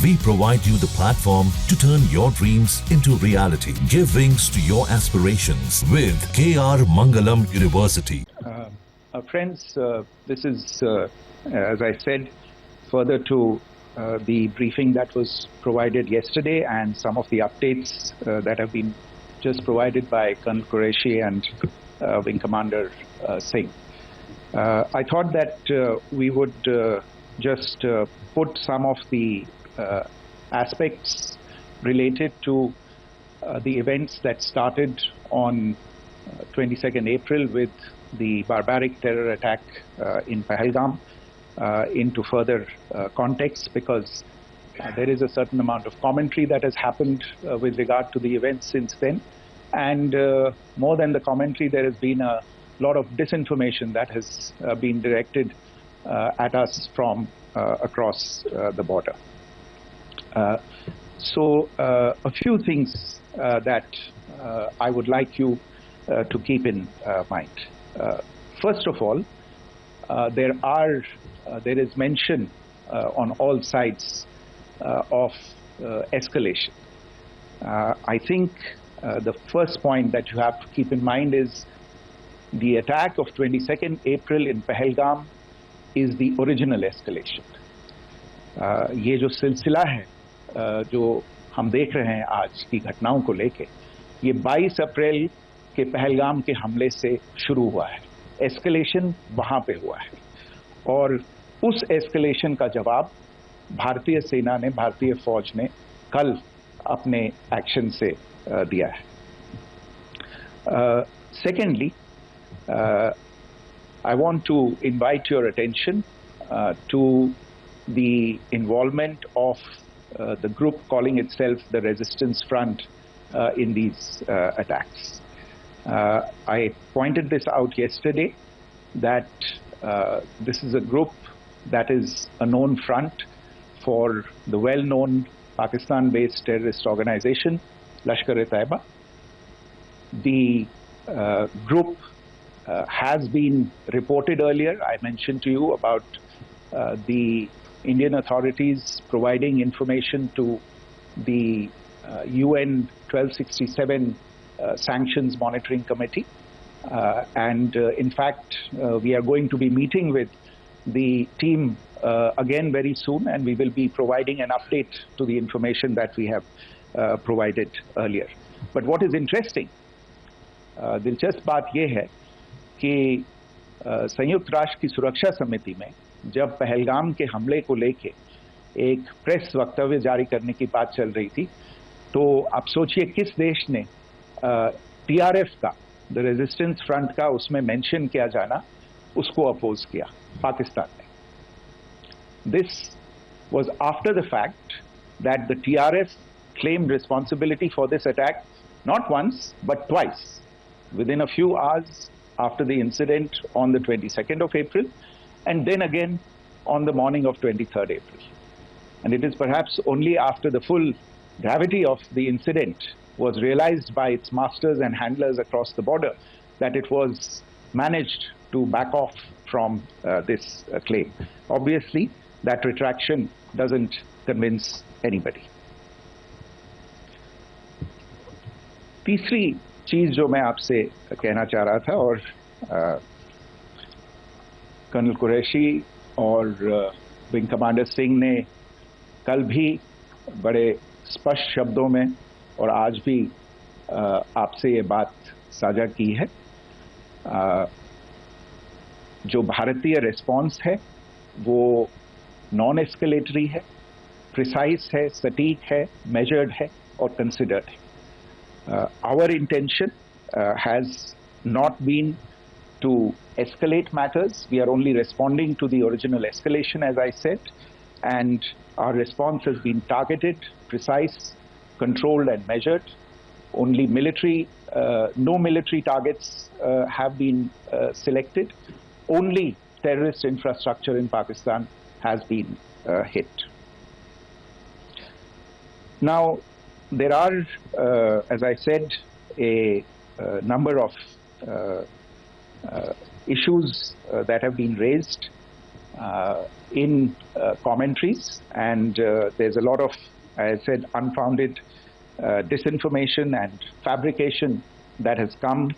We provide you the platform to turn your dreams into reality. Give wings to your aspirations with KR Mangalam University. Friends, this is, as I said, further to the briefing that was provided yesterday and some of the updates that have been just provided by Colonel Qureshi and Wing Commander Singh. I thought that we would just put some of the aspects related to the events that started on 22nd April with the barbaric terror attack in Pahalgam into further context, because there is a certain amount of commentary that has happened with regard to the events since then. And more than the commentary, there has been a lot of disinformation that has been directed at us from across the border. So a few things that I would like you to keep in mind. First of all, there is mention on all sides of escalation. I think the first point that you have to keep in mind is the attack of 22nd April in Pahalgam is the original escalation. ये जो सिलसिला है जो हम देख रहे हैं आज की घटनाओं को लेके, ये 22 अप्रैल के पहलगाम के हमले से शुरू हुआ है. एस्केलेशन वहां पे हुआ है और उस एस्केलेशन का जवाब भारतीय सेना ने, भारतीय फौज ने कल अपने एक्शन से दिया है. Secondly, I want to invite your attention to the involvement of the group calling itself the Resistance Front in these attacks. I pointed this out yesterday that this is a group that is a known front for the well-known Pakistan-based terrorist organization, Lashkar-e-Taiba. The group has been reported earlier. I mentioned to you about the Indian authorities providing information to the UN 1267 Sanctions Monitoring Committee. And in fact, we are going to be meeting with the team again very soon, and we will be providing an update to the information that we have provided earlier. But what is interesting, दिलचस्प बात यह है कि संयुक्त राष्ट्र की सुरक्षा समिति में जब पहलगाम के हमले को लेके एक प्रेस वक्तव्य जारी करने की बात चल रही थी, तो आप सोचिए किस देश ने टीआरएफ का, द रेजिस्टेंस फ्रंट का उसमें मेंशन किया जाना, उसको अपोज किया. पाकिस्तान ने. This was after the fact that the TRF claimed responsibility for this attack not once but twice within a few hours after the incident on the 22nd of April, and then again on the morning of 23rd April. And it is perhaps only after the full gravity of the incident was realized by its masters and handlers across the border that it was managed to back off from this claim. Obviously, that retraction doesn't convince anybody. तीसरी चीज जो मैं आपसे कहना चाह रहा था, और कर्नल कुरैशी और विंग कमांडर सिंह ने कल भी बड़े स्पष्ट शब्दों में और आज भी आपसे ये बात साझा की है. जो भारतीय रिस्पॉन्स है वो नॉन एस्केलेटरी है, प्रिसाइज है, सटीक है, मेजर्ड है और कंसिडर्ड है. Our intention has not been to escalate matters. We are only responding to the original escalation, as I said, and our response has been targeted, precise, controlled and measured. Only military, no military targets have been selected. Only terrorist infrastructure in Pakistan has been hit. Now, there are, as I said, a number of issues that have been raised in commentaries, and there's a lot of, as I said, unfounded disinformation and fabrication that has come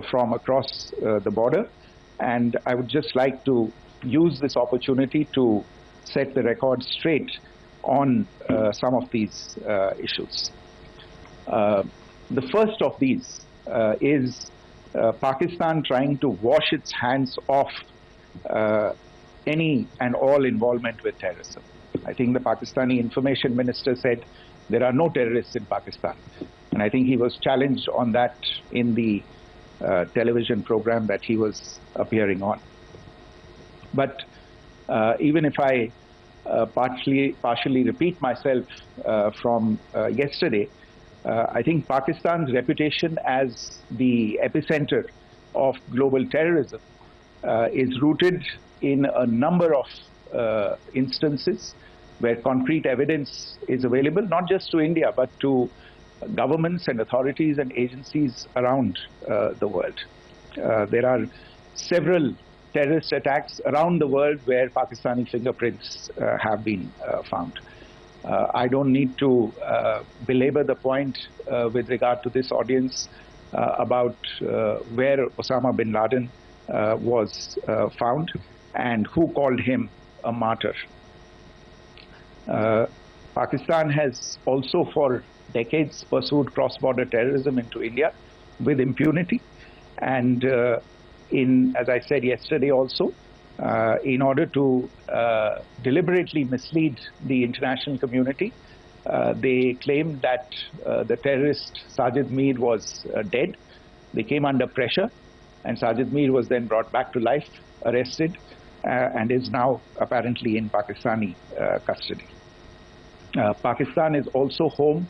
from across the border. And I would just like to use this opportunity to set the record straight on some of these issues. The first of these is Pakistan trying to wash its hands off any and all involvement with terrorism. I think the Pakistani information minister said there are no terrorists in Pakistan. And I think he was challenged on that in the television program that he was appearing on. But even if I partially repeat myself from yesterday, I think Pakistan's reputation as the epicenter of global terrorism is rooted in a number of instances where concrete evidence is available, not just to India, but to governments and authorities and agencies around the world. There are several terrorist attacks around the world where Pakistani fingerprints have been found. I don't need to belabor the point with regard to this audience about where Osama bin Laden was found and who called him a martyr. Pakistan has also for decades pursued cross-border terrorism into India with impunity, and as I said yesterday also, in order to deliberately mislead the international community, they claimed that the terrorist Sajid Mir was dead. They came under pressure, and Sajid Mir was then brought back to life, arrested, and is now apparently in Pakistani custody. Pakistan is also home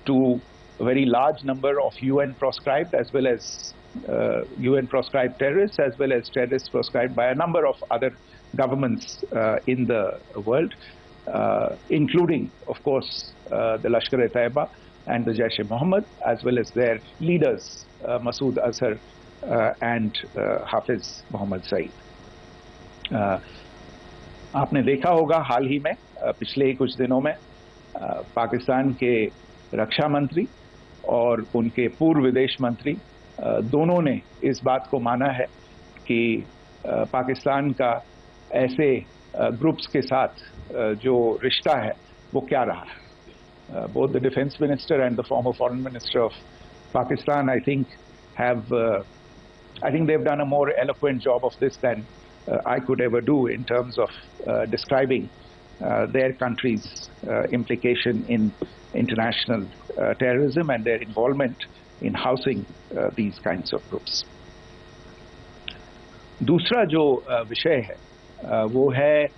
to a very large number of UN proscribed as well as UN proscribed terrorists, as well as terrorists proscribed by a number of other governments in the world, including, of course, the Lashkar-e-Taiba and the Jaish-e-Mohammed, as well as their leaders, Masood Azhar and Hafiz Mohammed Saeed. आपने देखा होगा हाल ही में पिछले कुछ दिनों में पाकिस्तान के रक्षा मंत्री और उनके पूर्व विदेश मंत्री दोनों ने इस बात को माना है कि पाकिस्तान का ऐसे ग्रुप्स के साथ जो रिश्ता है वो क्या रहा है. Both the defense minister and the former foreign minister of Pakistan, I think they've done a more eloquent job of this than I could ever do in terms of describing their country's implication in international terrorism and their involvement in housing these kinds of groups. दूसरा जो विषय है वो है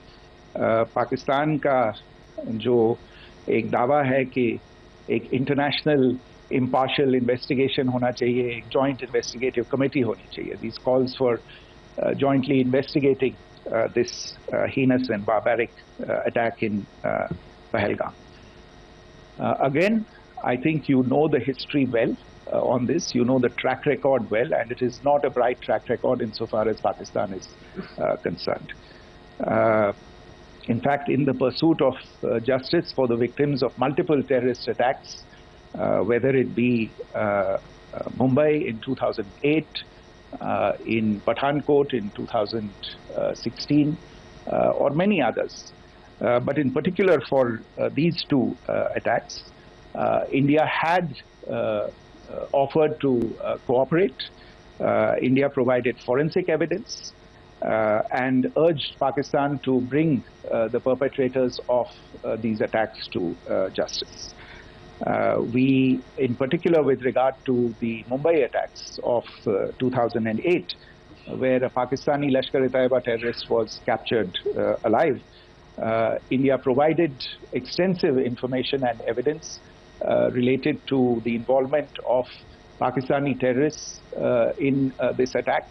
पाकिस्तान का जो एक दावा है कि एक इंटरनेशनल impartial investigation होना चाहिए, एक joint investigative committee होनी चाहिए. These calls for jointly investigating this heinous and barbaric attack in Pahalgam. Again, I think you know the history well on this. You know the track record well, and it is not a bright track record insofar as Pakistan is concerned. In fact, in the pursuit of justice for the victims of multiple terrorist attacks, whether it be Mumbai in 2008, in Pathankot in 2016, or many others, but in particular for these two attacks, India had offered to cooperate. India provided forensic evidence and urged Pakistan to bring the perpetrators of these attacks to justice. We, in particular with regard to the Mumbai attacks of 2008, where a Pakistani Lashkar-e-Taiba terrorist was captured alive, India provided extensive information and evidence related to the involvement of Pakistani terrorists in this attack.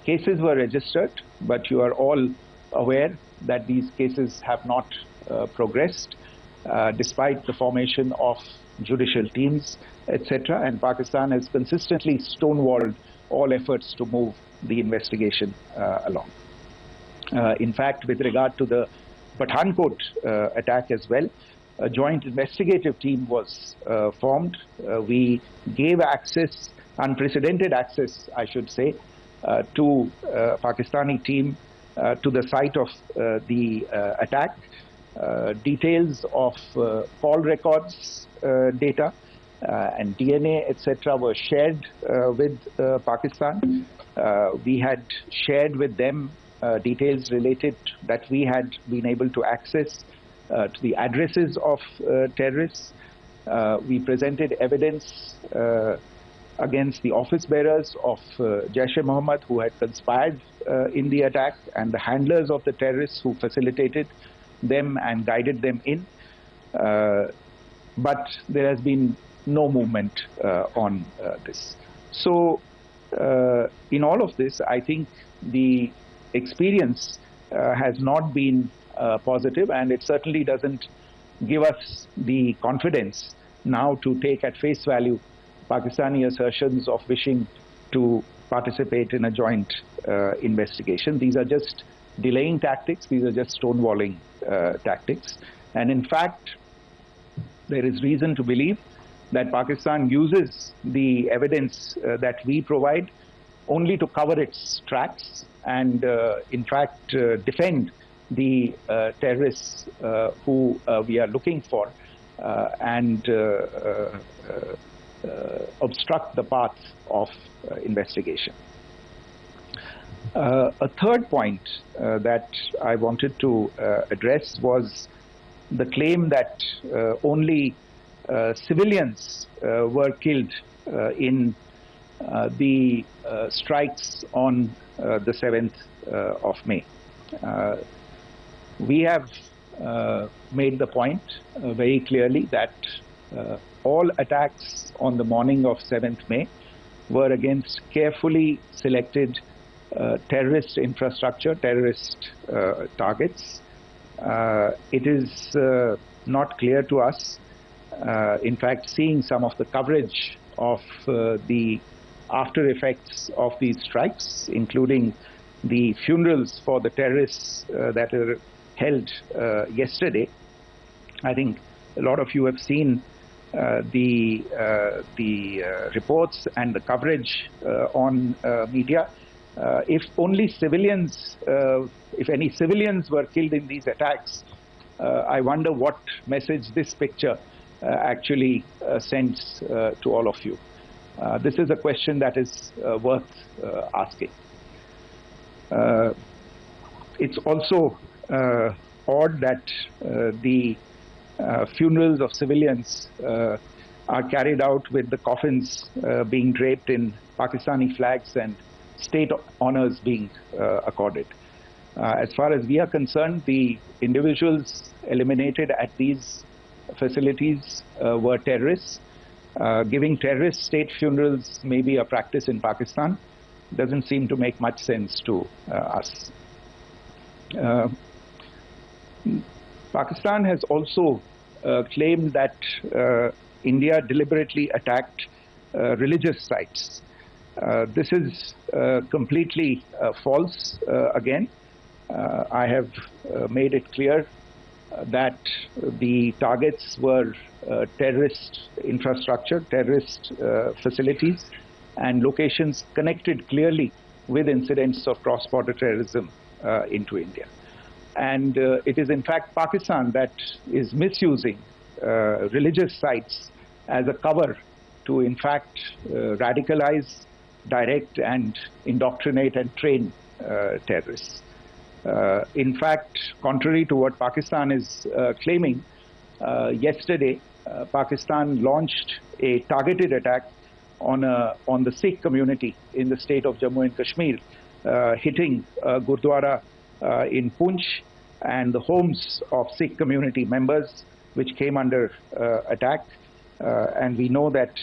Cases were registered, but you are all aware that these cases have not progressed, despite the formation of judicial teams, etc. And Pakistan has consistently stonewalled all efforts to move the investigation along. In fact, with regard to the Pathankot attack as well, a joint investigative team was formed. We gave access, unprecedented access, I should say, to Pakistani team to the site of the attack. Details of call records data and DNA, etc., were shared with Pakistan. We had shared with them details related that we had been able to access to the addresses of terrorists. We presented evidence against the office bearers of Jaish-e-Mohammed who had conspired in the attack, and the handlers of the terrorists who facilitated them and guided them in. But there has been no movement on this. So in all of this, I think the experience has not been positive, and it certainly doesn't give us the confidence now to take at face value Pakistani assertions of wishing to participate in a joint investigation. These are just delaying tactics. These are just stonewalling tactics. And in fact, there is reason to believe that Pakistan uses the evidence that we provide only to cover its tracks and, in fact, defend the terrorists who we are looking for and obstruct the path of investigation. A third point that I wanted to address was the claim that only civilians were killed in the strikes on the 7th of May. We have made the point very clearly that all attacks on the morning of 7th May were against carefully selected terrorist infrastructure, terrorist targets. It is not clear to us, in fact, seeing some of the coverage of the after effects of these strikes, including the funerals for the terrorists that were held yesterday. I think a lot of you have seen the reports and the coverage on media. If only civilians, if any civilians were killed in these attacks, I wonder what message this picture actually sends to all of you. This is a question that is worth asking. It's also odd that the funerals of civilians are carried out with the coffins being draped in Pakistani flags and state honors being accorded. As far as we are concerned, the individuals eliminated at these facilities were terrorists. Giving terrorist state funerals may be a practice in Pakistan. Doesn't seem to make much sense to us. Pakistan has also claimed that India deliberately attacked religious sites. This is completely false again. I have made it clear that the targets were terrorist infrastructure, terrorist facilities, and locations connected clearly with incidents of cross-border terrorism into India. And it is in fact Pakistan that is misusing religious sites as a cover to in fact radicalize, direct and indoctrinate and train terrorists. In fact, contrary to what Pakistan is claiming, yesterday Pakistan launched a targeted attack on the Sikh community in the state of Jammu and Kashmir, hitting Gurdwara in Poonch and the homes of Sikh community members, which came under attack. And we know that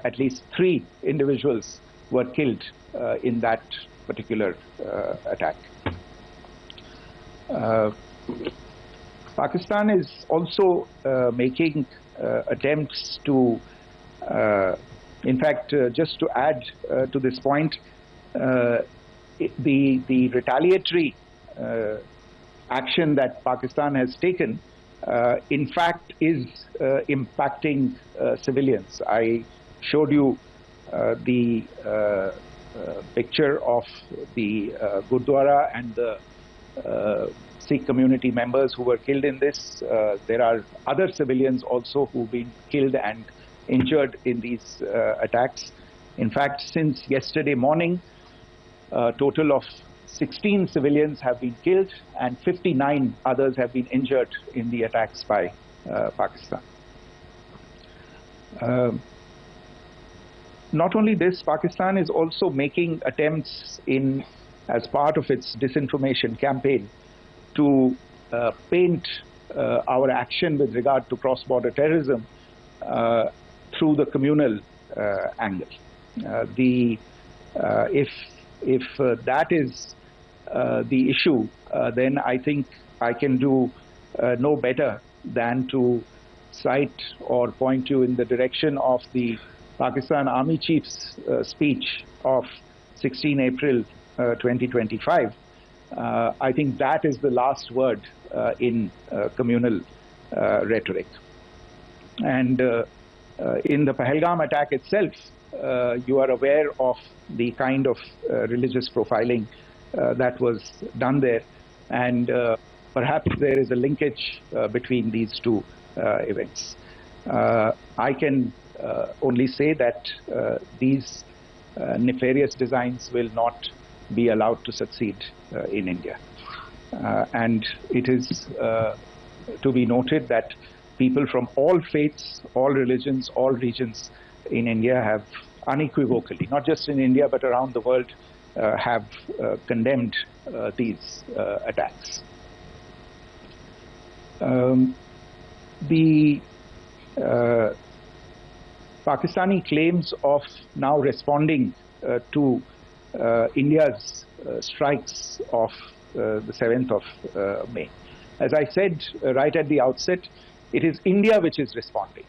at least 3 individuals were killed in that particular attack. Pakistan is also making attempts to, in fact, just to add to this point, the retaliatory action that Pakistan has taken, in fact, is impacting civilians. I showed you the picture of the Gurdwara and the Sikh community members who were killed in this. There are other civilians also who've been killed and injured in these attacks. In fact, since yesterday morning, a total of 16 civilians have been killed and 59 others have been injured in the attacks by Pakistan. Not only this, Pakistan is also making attempts as part of its disinformation campaign to paint our action with regard to cross-border terrorism through the communal angle. If that is the issue, then I think I can do no better than to cite or point you in the direction of the Pakistan Army Chief's speech of 16 April 2025. I think that is the last word in communal rhetoric. And in the Pahalgam attack itself, you are aware of the kind of religious profiling that was done there, and perhaps there is a linkage between these two events. I can only say that these nefarious designs will not be allowed to succeed in India. And it is to be noted that people from all faiths, all religions, all regions in India have unequivocally, not just in India but around the world, have condemned these attacks. The Pakistani claims of now responding to India's strikes of the 7th of May. As I said right at the outset, it is India which is responding.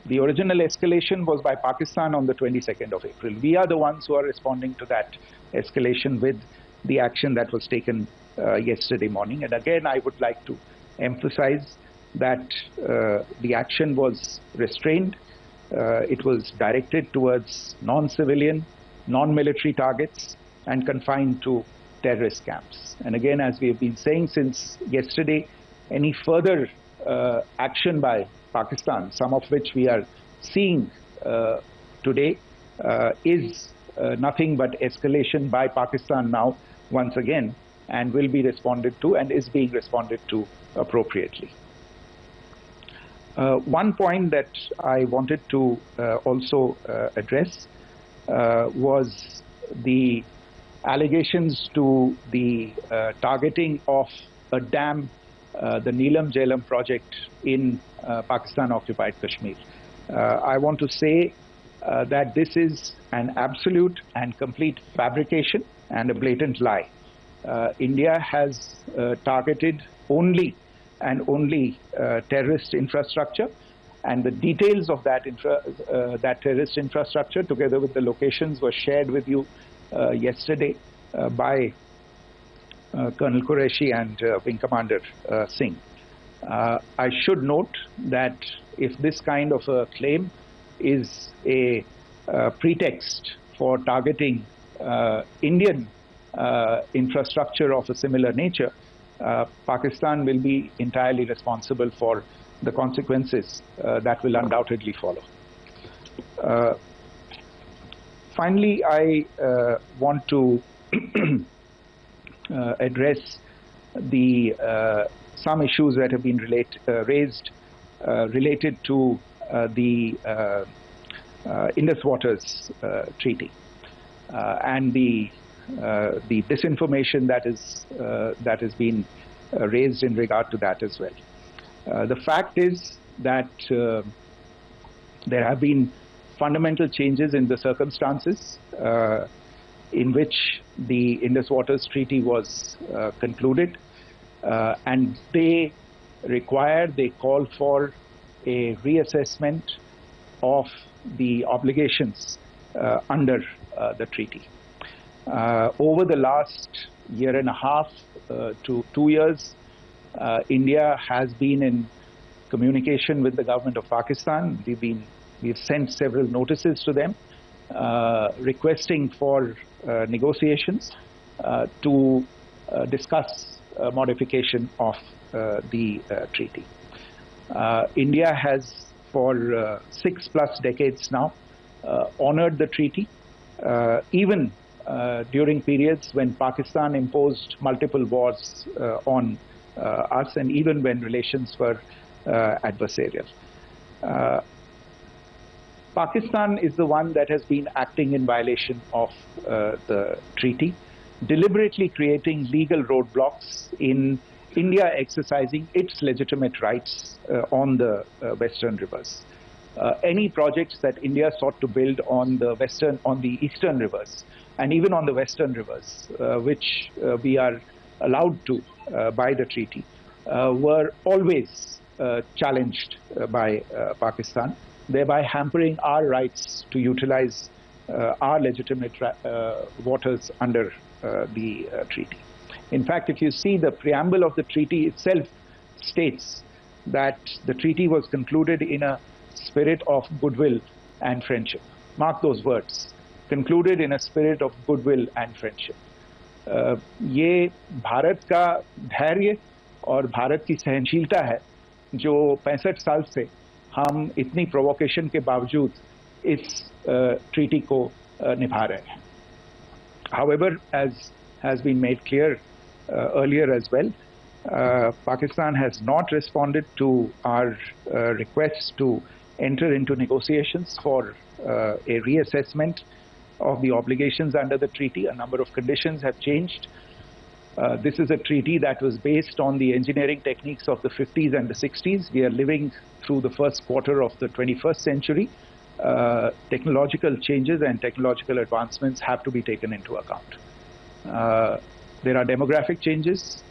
The original escalation was by Pakistan on the 22nd of April. We are the ones who are responding to that escalation with the action that was taken yesterday morning. And again, I would like to emphasize that the action was restrained. It was directed towards non-civilian, non-military targets and confined to terrorist camps. And again, as we have been saying since yesterday, any further action by Pakistan, some of which we are seeing today, is nothing but escalation by Pakistan now once again, and will be responded to and is being responded to appropriately. One point that I wanted to also address was the allegations to the targeting of a dam, the Neelam Jhelum project in Pakistan-occupied Kashmir. I want to say that this is an absolute and complete fabrication and a blatant lie. India has targeted only and only terrorist infrastructure, and the details of that terrorist infrastructure, together with the locations, were shared with you yesterday by Colonel Qureshi and Wing Commander Singh. I should note that if this kind of a claim is a pretext for targeting Indian infrastructure of a similar nature, Pakistan will be entirely responsible for the consequences that will undoubtedly follow. Finally, I want to address some issues that have been raised related to the Indus Waters Treaty and the disinformation that has been raised in regard to that as well. The fact is that there have been fundamental changes in the circumstances in which the Indus Waters Treaty was concluded, and they call for a reassessment of the obligations under the treaty. Over the last year and a half to 2 years, India has been in communication with the government of Pakistan. We've sent several notices to them requesting for negotiations to discuss modification of the treaty. India has, for 6+ decades now, honored the treaty, even during periods when Pakistan imposed multiple wars on us, and even when relations were adversarial. Pakistan is the one that has been acting in violation of the treaty, deliberately creating legal roadblocks in India exercising its legitimate rights on the western rivers. Any projects that India sought to build on the eastern rivers, and even on the western rivers, which we are allowed to by the treaty, were always challenged by Pakistan, thereby hampering our rights to utilize our legitimate waters under the treaty. In fact, if you see, the preamble of the treaty itself states that the treaty was concluded in a spirit of goodwill and friendship. Mark those words, concluded in a spirit of goodwill and friendship. ये भारत का धैर्य और भारत की सहनशीलता है जो 65 साल से हम इतनी प्रोवोकेशन के बावजूद इस ट्रीटी को निभा रहे हैं. However, as has been made clear earlier as well, Pakistan has not responded to our requests to enter into negotiations for a reassessment of the obligations under the treaty. A number of conditions have changed. This is a treaty that was based on the engineering techniques of the 50s and the 60s. We are living through the first quarter of the 21st century. Technological changes and technological advancements have to be taken into account. There are demographic changes.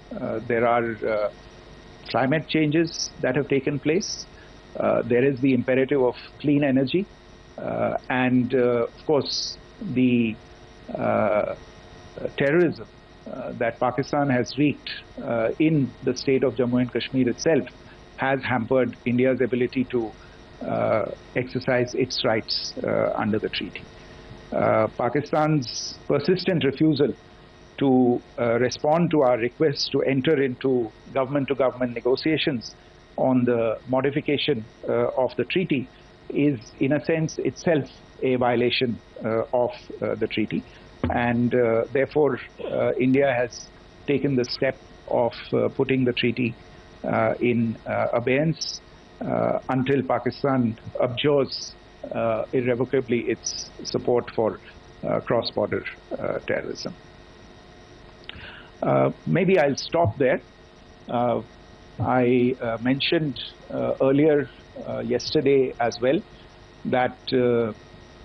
There are climate changes that have taken place. There is the imperative of clean energy. And of course, the terrorism that Pakistan has wreaked in the state of Jammu and Kashmir itself has hampered India's ability to exercise its rights under the treaty. Pakistan's persistent refusal to respond to our requests to enter into government-to-government negotiations on the modification of the treaty is, in a sense, itself a violation of the treaty. And therefore, India has taken the step of putting the treaty in abeyance until Pakistan abjures irrevocably its support for cross-border terrorism. Maybe I'll stop there. I mentioned earlier yesterday as well that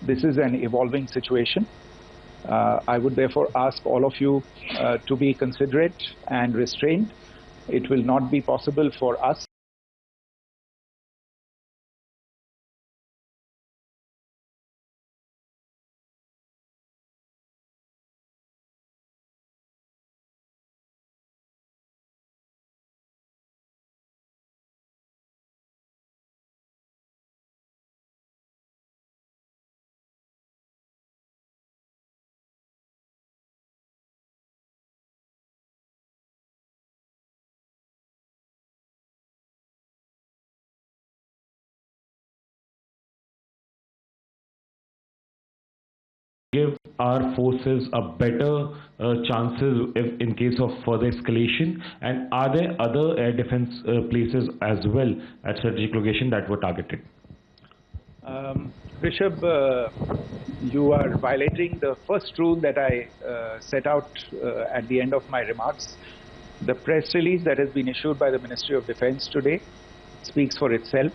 this is an evolving situation. I would therefore ask all of you to be considerate and restrained. It will not be possible for us give our forces a better chances if in case of further escalation? And are there other air defense places as well at strategic location that were targeted? Rishabh, you are violating the first rule that I set out at the end of my remarks. The press release that has been issued by the Ministry of Defense today speaks for itself.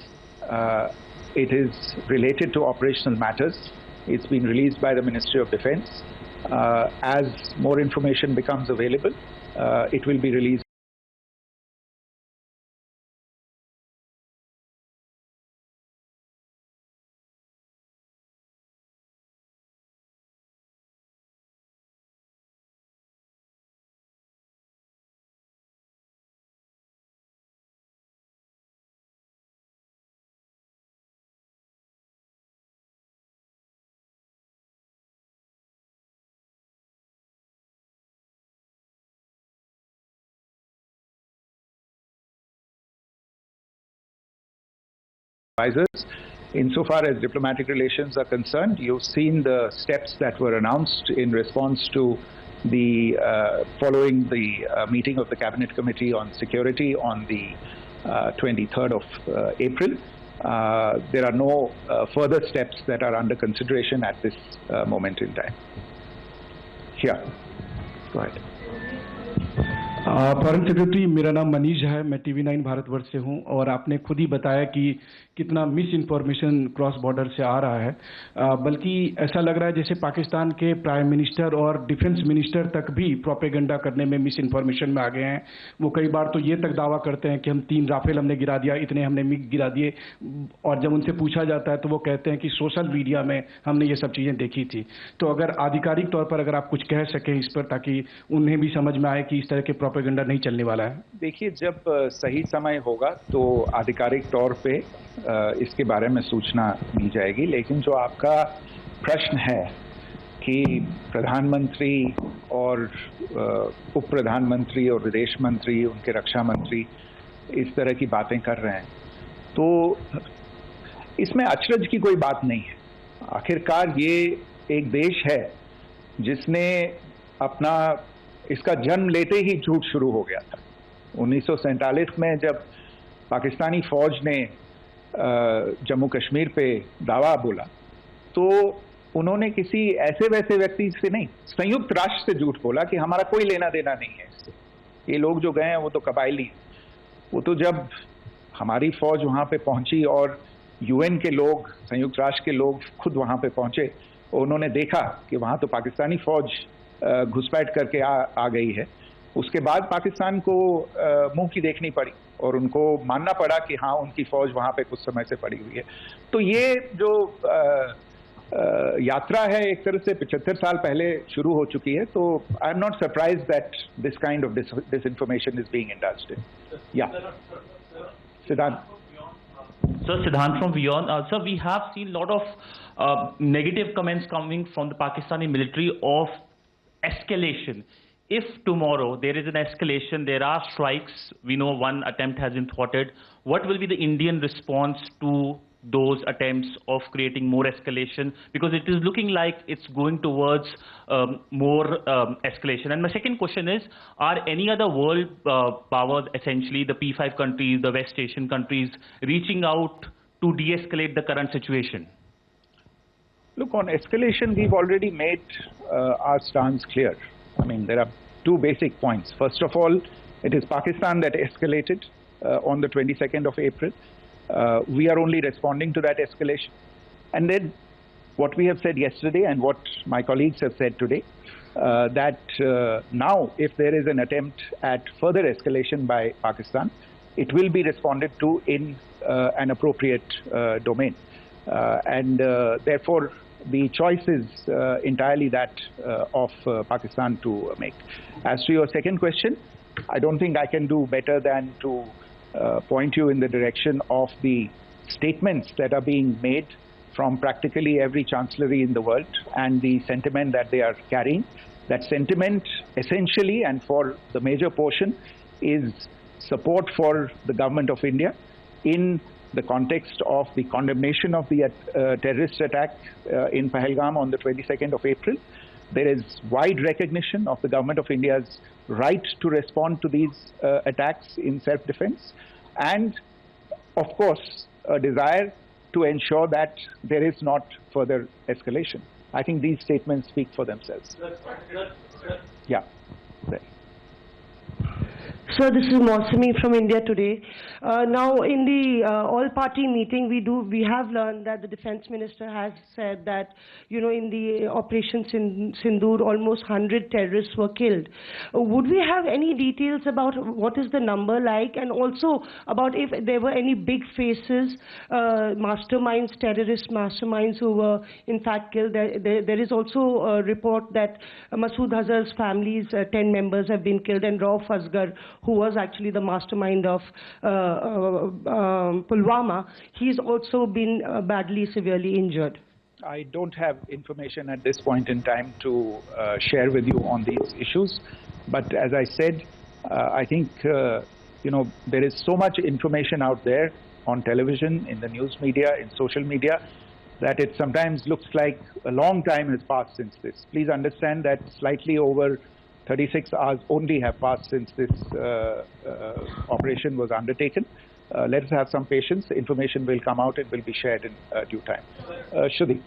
It is related to operational matters. It's been released by the Ministry of Defense. As more information becomes available, it will be released. advisors. Insofar as diplomatic relations are concerned, you've seen the steps that were announced in response to the following the meeting of the Cabinet Committee on Security on the 23rd of April. There are no further steps that are under consideration at this moment in time. Here, go ahead. Foreign secretary, मेरा नाम मनीष है, मैं TV9 Bharatvarsh से हूं और आपने खुद ही बताया कि कितना मिस इन्फॉर्मेशन क्रॉस बॉर्डर से आ रहा है, बल्कि ऐसा लग रहा है जैसे पाकिस्तान के प्राइम मिनिस्टर और डिफेंस मिनिस्टर तक भी प्रोपेगेंडा करने में मिस इन्फॉर्मेशन में आ गए हैं। वो कई बार तो ये तक दावा करते हैं कि हम 3 राफेल हमने गिरा दिया, इतने हमने मिग गिरा दिए, और जब उनसे पूछा जाता है तो वो कहते हैं कि सोशल मीडिया में हमने ये सब चीज़ें देखी थी। तो अगर आधिकारिक तौर पर अगर आप कुछ कह सकें इस पर, ताकि उन्हें भी समझ में आए कि इस तरह के प्रोपेगेंडा नहीं चलने वाला है। देखिए, जब सही समय होगा तो आधिकारिक तौर पे इसके बारे में सूचना दी जाएगी, लेकिन जो आपका प्रश्न है कि प्रधानमंत्री और उप प्रधानमंत्री और विदेश मंत्री, उनके रक्षा मंत्री इस तरह की बातें कर रहे हैं, तो इसमें अचरज की कोई बात नहीं है। आखिरकार ये एक देश है जिसने अपना इसका जन्म लेते ही झूठ शुरू हो गया था। 1947 में जब पाकिस्तानी फौज ने जम्मू कश्मीर पे दावा बोला, तो उन्होंने किसी ऐसे वैसे व्यक्ति से नहीं, संयुक्त राष्ट्र से झूठ बोला कि हमारा कोई लेना देना नहीं है इससे, ये लोग जो गए हैं वो तो कबायली हैं। वो तो जब हमारी फौज वहाँ पे पहुंची और UN के लोग, संयुक्त राष्ट्र के लोग खुद वहाँ पे पहुंचे, उन्होंने देखा कि वहाँ तो पाकिस्तानी फौज घुसपैठ करके आ गई है, उसके बाद पाकिस्तान को मुंह की देखनी पड़ी और उनको मानना पड़ा कि हाँ, उनकी फौज वहाँ पे कुछ समय से पड़ी हुई है। तो ये जो यात्रा है एक तरह से 75 साल पहले शुरू हो चुकी है, तो I am not surprise that this kind of disinformation is being indulged in. Yeah. Siddhant. So Siddhant from Beyond. Sir, we have seen a lot of negative comments coming from the Pakistani military of escalation. If tomorrow there is an escalation, there are strikes, we know one attempt has been thwarted, what will be the Indian response to those attempts of creating more escalation? Because it is looking like it's going towards more escalation. And my second question is, are any other world powers, essentially the P5 countries, the West Asian countries, reaching out to de-escalate the current situation? Look, on escalation, we've already made our stance clear. I mean, there are 2 basic points. First of all, it is Pakistan that escalated on the 22nd of April. We are only responding to that escalation. And then what we have said yesterday and what my colleagues have said today, that now if there is an attempt at further escalation by Pakistan, it will be responded to in an appropriate domain. And therefore, the choice is entirely that of Pakistan to make. As to your second question, I don't think I can do better than to point you in the direction of the statements that are being made from practically every chancellery in the world and the sentiment that they are carrying. That sentiment essentially, and for the major portion, is support for the government of India in the context of the condemnation of the terrorist attack in Pahalgam on the 22nd of April. There is wide recognition of the government of India's right to respond to these attacks in self-defense, and of course a desire to ensure that there is not further escalation. I think these statements speak for themselves. Yeah. So this is Mausami from India Today. Now in the all-party meeting, we have learned that the defense minister has said that, you know, in the operations in Sindoor, almost 100 terrorists were killed. Would we have any details about what is the number like, and also about if there were any big faces, masterminds, terrorist masterminds who were in fact killed? There is also a report that Masood Azhar's family's 10 members have been killed, and Rauf Asghar, who was actually the mastermind of Pulwama, he's also been badly, severely injured. I don't have information at this point in time to share with you on these issues. But as I said, I think, you know, there is so much information out there on television, in the news media, in social media, that it sometimes looks like a long time has passed since this. Please understand that slightly over 36 hours only have passed since this operation was undertaken. Let us have some patience. Information will come out and will be shared in due time. Shruti.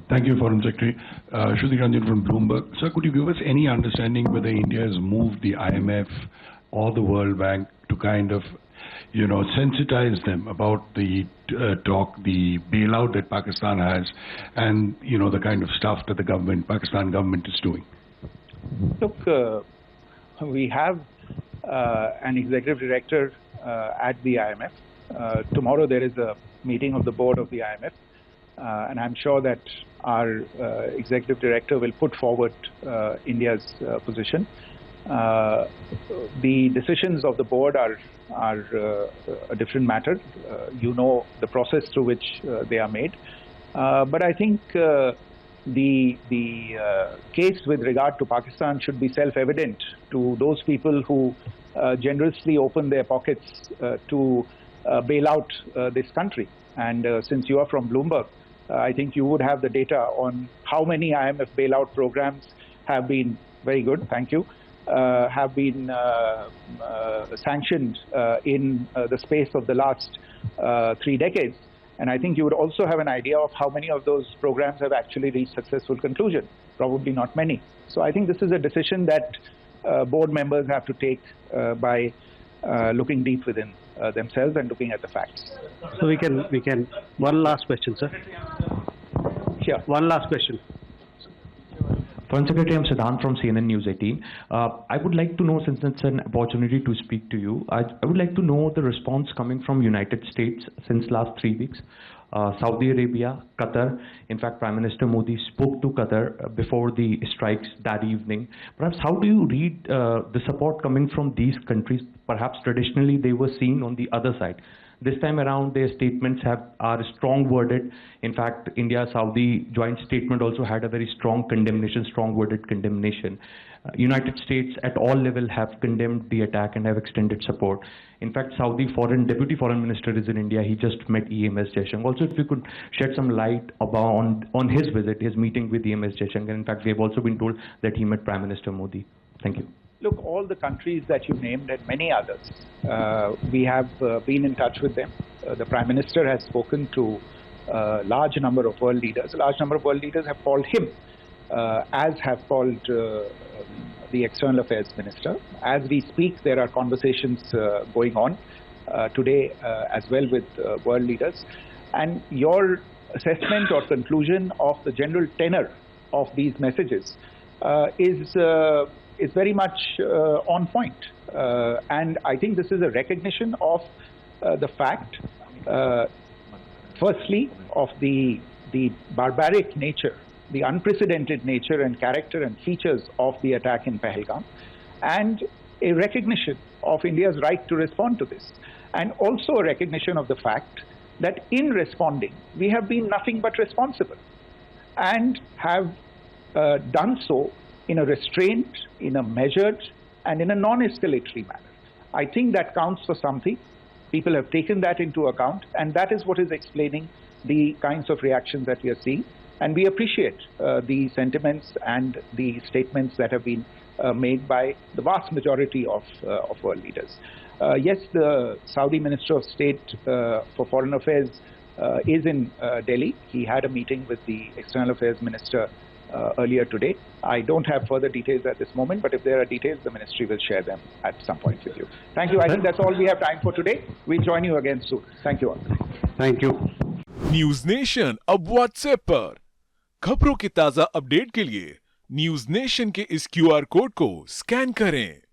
Thank you, Foreign Secretary. Shruti Ranjan from Bloomberg. Sir, could you give us any understanding whether India has moved the IMF or the World Bank to kind of, sensitize them about the the bailout that Pakistan has and, the kind of stuff that the Pakistan government is doing? Look, we have an executive director at the IMF. Tomorrow there is a meeting of the board of the IMF, and I'm sure that our executive director will put forward India's position. The decisions of the board are a different matter. You know the process through which they are made. But I think the case with regard to Pakistan should be self-evident to those people who generously open their pockets to bail out this country. And since you are from Bloomberg, I think you would have the data on how many IMF bailout programs have been, very good, thank you, have been sanctioned in the space of the last 3 decades. And I think you would also have an idea of how many of those programs have actually reached successful conclusion. Probably not many. So I think this is a decision that board members have to take by looking deep within themselves and looking at the facts. So we can, one last question, sir. Sure. One last question. Foreign Secretary, I'm Siddhant from CNN News 18. I would like to know, since it's an opportunity to speak to you, I would like to know the response coming from United States since last 3 weeks. Saudi Arabia, Qatar. In fact, Prime Minister Modi spoke to Qatar before the strikes that evening. Perhaps how do you read the support coming from these countries? Perhaps traditionally they were seen on the other side. This time around, their statements are strong worded. In fact, India-Saudi joint statement also had a very strong condemnation, strong worded condemnation. United States at all levels have condemned the attack and have extended support. In fact, Saudi Deputy Foreign Minister is in India. He just met EMS Jaishankar. Also, if you could shed some light on his visit, his meeting with EMS Jaishankar. In fact, we have also been told that he met Prime Minister Modi. Thank you. Look, all the countries that you named and many others, we have been in touch with them. The Prime Minister has spoken to a large number of world leaders. A large number of world leaders have called him, as have called the External Affairs Minister. As we speak, there are conversations going on today as well with world leaders. And your assessment or conclusion of the general tenor of these messages is very much on point. And I think this is a recognition of the fact, firstly, of the barbaric nature, the unprecedented nature and character and features of the attack in Pahalgam, and a recognition of India's right to respond to this. And also a recognition of the fact that in responding, we have been nothing but responsible and have done so in a restrained, in a measured, and in a non-escalatory manner. I think that counts for something. People have taken that into account, and that is what is explaining the kinds of reactions that we are seeing. And we appreciate the sentiments and the statements that have been made by the vast majority of world leaders. Yes, the Saudi Minister of State for Foreign Affairs is in Delhi. He had a meeting with the External Affairs Minister earlier today. I don't have further details at this moment, but if there are details, the ministry will share them at some point with you. Thank you. I think that's all we have time for today. We'll join you again soon. Thank you all. Thank you. News nation अब WhatsApp पर खबरों के ताजा update के लिए news nation के इस QR code को स्कैन करें।